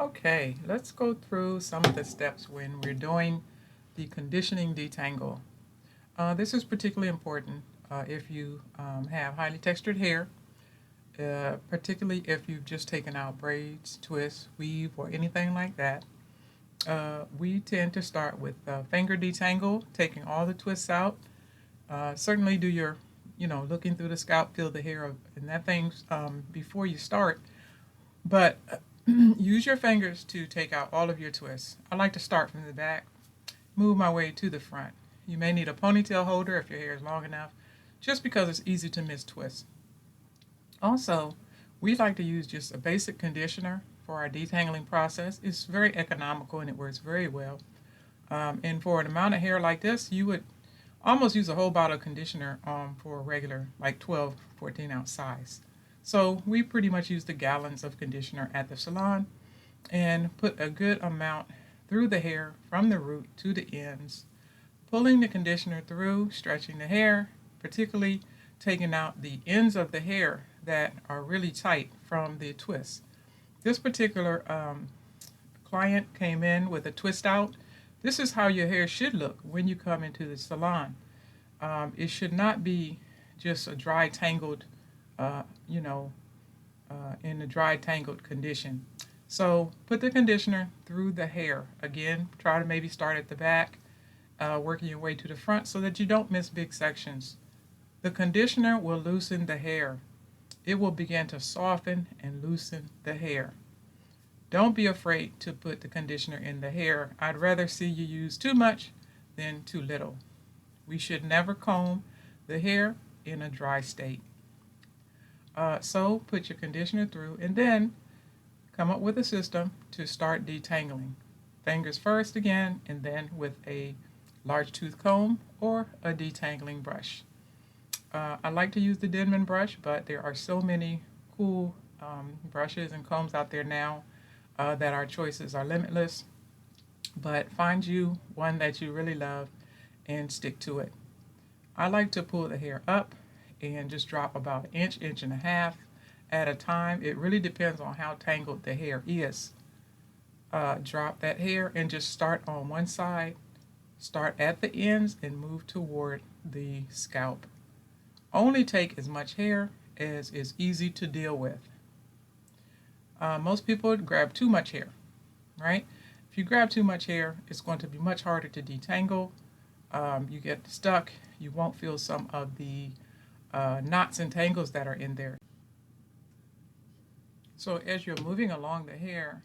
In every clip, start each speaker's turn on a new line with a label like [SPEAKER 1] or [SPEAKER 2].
[SPEAKER 1] Okay, let's go through some of the steps when we're doing the conditioning detangle. This is particularly important if you have highly textured hair, particularly if you've just taken out braids, twists, weave, or anything like that. We tend to start with finger detangle, taking all the twists out. Certainly do your, looking through the scalp, feel the hair, and that things before you start. But use your fingers to take out all of your twists. I like to start from the back, move my way to the front. You may need a ponytail holder if your hair is long enough, just because it's easy to miss twists. Also, we like to use just a basic conditioner for our detangling process. It's very economical and it works very well. And for an amount of hair like this, you would almost use a whole bottle of conditioner for a regular, like 12, 14-ounce size. So we pretty much use the gallons of conditioner at the salon and put a good amount through the hair from the root to the ends, pulling the conditioner through, stretching the hair, particularly taking out the ends of the hair that are really tight from the twist. This particular client came in with a twist out. This is how your hair should look when you come into the salon. It should not be just a dry tangled, uh, you know, in a dry tangled condition. So put the conditioner through the hair. Again, try to maybe start at the back, working your way to the front so that you don't miss big sections. The conditioner will loosen the hair. It will begin to soften and loosen the hair. Don't be afraid to put the conditioner in the hair. I'd rather see you use too much than too little. We should never comb the hair in a dry state. So put your conditioner through and then come up with a system to start detangling. Fingers first again, and then with a large tooth comb or a detangling brush. I like to use the Denman brush, but there are so many cool brushes and combs out there now that our choices are limitless. But find you one that you really love and stick to it. I like to pull the hair up and just drop about an inch, inch and a half at a time. It really depends on how tangled the hair is. Drop that hair and just start on one side, start at the ends, and move toward the scalp. Only take as much hair as is easy to deal with. Most people grab too much hair, right? If you grab too much hair, it's going to be much harder to detangle. You get stuck. You won't feel some of the knots and tangles that are in there. So as you're moving along the hair,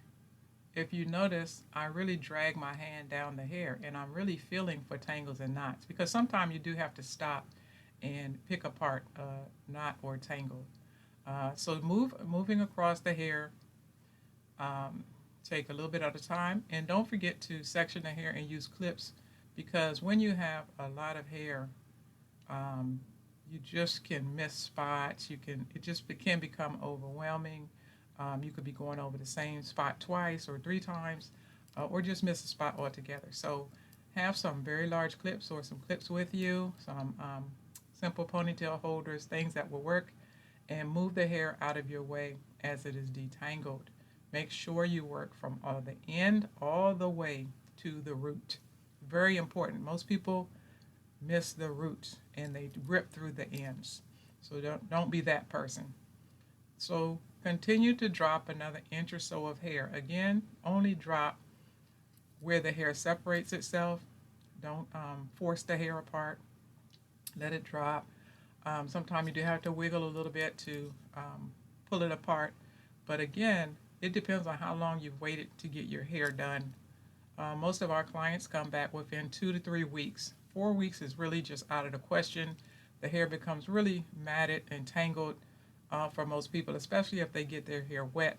[SPEAKER 1] if you notice, I really drag my hand down the hair and I'm really feeling for tangles and knots because sometimes you do have to stop and pick apart a knot or tangle. So moving across the hair, um, take a little bit at a time, and don't forget to section the hair and use clips because when you have a lot of hair, um, you just can miss spots. It can become overwhelming. You could be going over the same spot twice or three times, or just miss a spot altogether. So have some very large clips or some clips with you, some simple ponytail holders, things that will work, and move the hair out of your way as it is detangled. Make sure you work from the end all the way to the root. Very important. Most people miss the roots and they rip through the ends. So don't be that person. So continue to drop another inch or so of hair. Again, only drop where the hair separates itself. Don't force the hair apart. Let it drop. Sometimes you do have to wiggle a little bit to pull it apart. But again, it depends on how long you've waited to get your hair done. Most of our clients come back within 2 to 3 weeks. 4 weeks is really just out of the question. The hair becomes really matted and tangled for most people, especially if they get their hair wet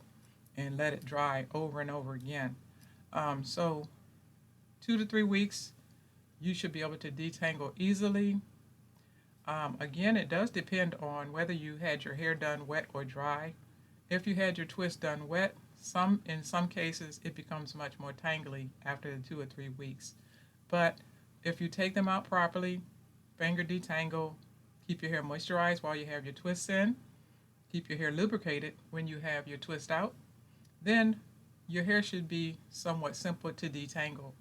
[SPEAKER 1] and let it dry over and over again. So 2 to 3 weeks, you should be able to detangle easily. Again, it does depend on whether you had your hair done wet or dry. If you had your twist done wet, in some cases it becomes much more tangly after the 2 or 3 weeks. But if you take them out properly, finger detangle, keep your hair moisturized while you have your twists in, keep your hair lubricated when you have your twist out, then your hair should be somewhat simple to detangle.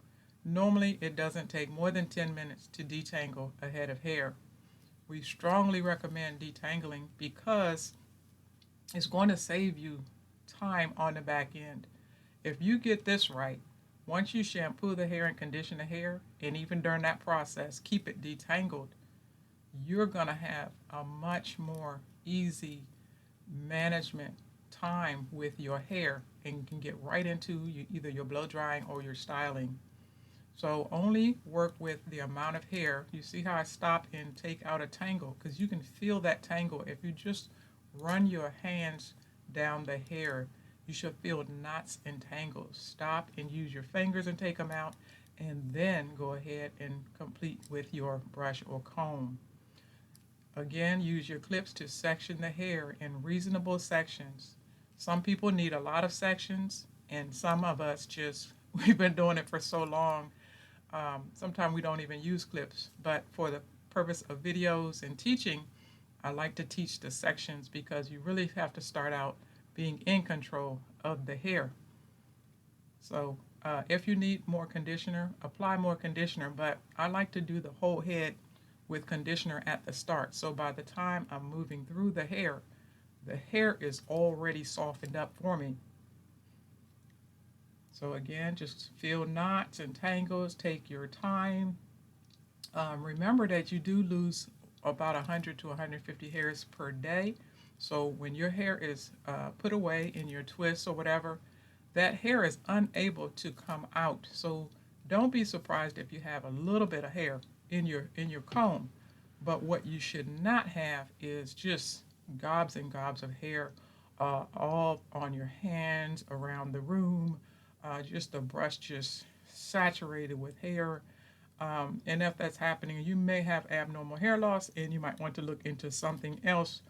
[SPEAKER 1] Normally, it doesn't take more than 10 minutes to detangle a head of hair. We strongly recommend detangling because it's going to save you time on the back end. If you get this right, once you shampoo the hair and condition the hair, and even during that process, keep it detangled, you're going to have a much more easy management time with your hair and can get right into either your blow drying or your styling. So only work with the amount of hair. You see how I stop and take out a tangle because you can feel that tangle. If you just run your hands down the hair, you should feel knots and tangles. Stop and use your fingers and take them out, and then go ahead and complete with your brush or comb. Again, use your clips to section the hair in reasonable sections. Some people need a lot of sections, and some of us just, we've been doing it for so long. Sometimes we don't even use clips, but for the purpose of videos and teaching, I like to teach the sections because you really have to start out being in control of the hair. So if you need more conditioner, apply more conditioner, but I like to do the whole head with conditioner at the start. So by the time I'm moving through the hair is already softened up for me. So again, just feel knots and tangles, take your time. Remember that you do lose about 100 to 150 hairs per day. So when your hair is put away in your twists or whatever, that hair is unable to come out. So don't be surprised if you have a little bit of hair in your comb. But what you should not have is just gobs and gobs of hair all on your hands, around the room, just the brush just saturated with hair. And if that's happening, you may have abnormal hair loss, and you might want to look into something else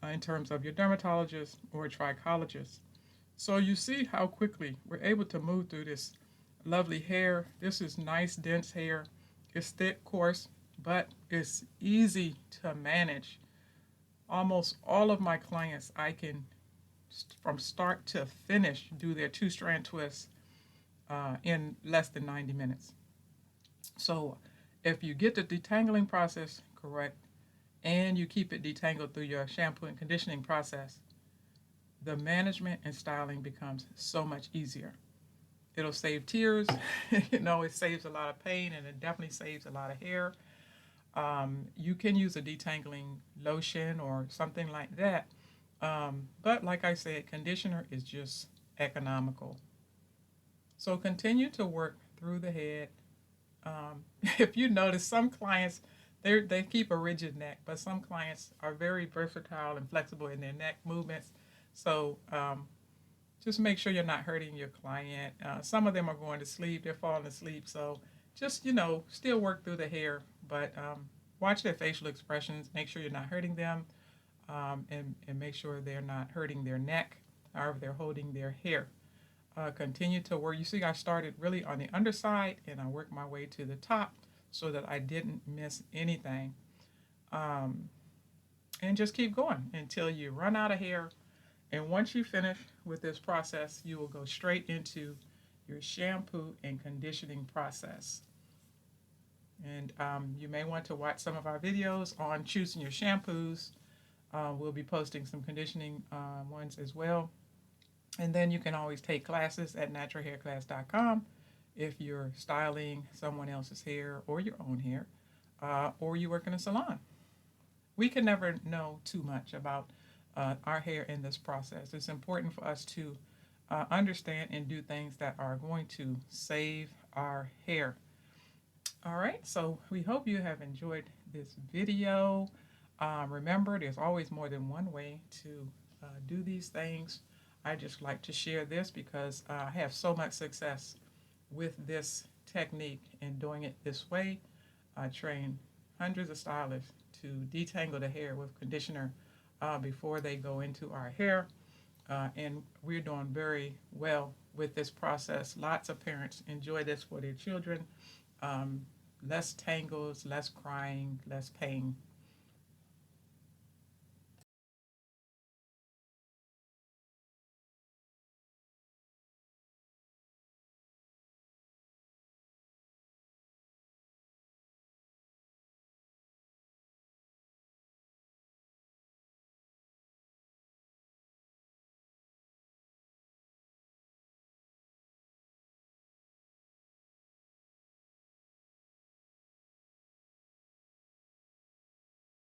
[SPEAKER 1] in terms of your dermatologist or trichologist. So you see how quickly we're able to move through this lovely hair. This is nice, dense hair. It's thick, coarse, but it's easy to manage. Almost all of my clients, I can, from start to finish, do their two-strand twists in less than 90 minutes. So if you get the detangling process correct and you keep it detangled through your shampoo and conditioning process, the management and styling becomes so much easier. It'll save tears, it saves a lot of pain, and it definitely saves a lot of hair. You can use a detangling lotion or something like that. But like I said, conditioner is just economical. So continue to work through the head. If you notice, some clients, they keep a rigid neck, but some clients are very versatile and flexible in their neck movements. So just make sure you're not hurting your client. Some of them are going to sleep, they're falling asleep. So just, still work through the hair, but watch their facial expressions, make sure you're not hurting them, and make sure they're not hurting their neck, however they're holding their hair. Continue to work. You see, I started really on the underside and I worked my way to the top so that I didn't miss anything. Um, and just keep going until you run out of hair. And once you finish with this process, you will go straight into your shampoo and conditioning process. And you may want to watch some of our videos on choosing your shampoos. We'll be posting some conditioning ones as well. And then you can always take classes at naturalhairclass.com if you're styling someone else's hair or your own hair, or you work in a salon. We can never know too much about our hair in this process. It's important for us to understand and do things that are going to save our hair. All right, so we hope you have enjoyed this video. Remember, there's always more than one way to do these things. I just like to share this because I have so much success with this technique and doing it this way. I train hundreds of stylists to detangle the hair with conditioner before they go into our hair. And we're doing very well with this process. Lots of parents enjoy this for their children. Less tangles, less crying, less pain.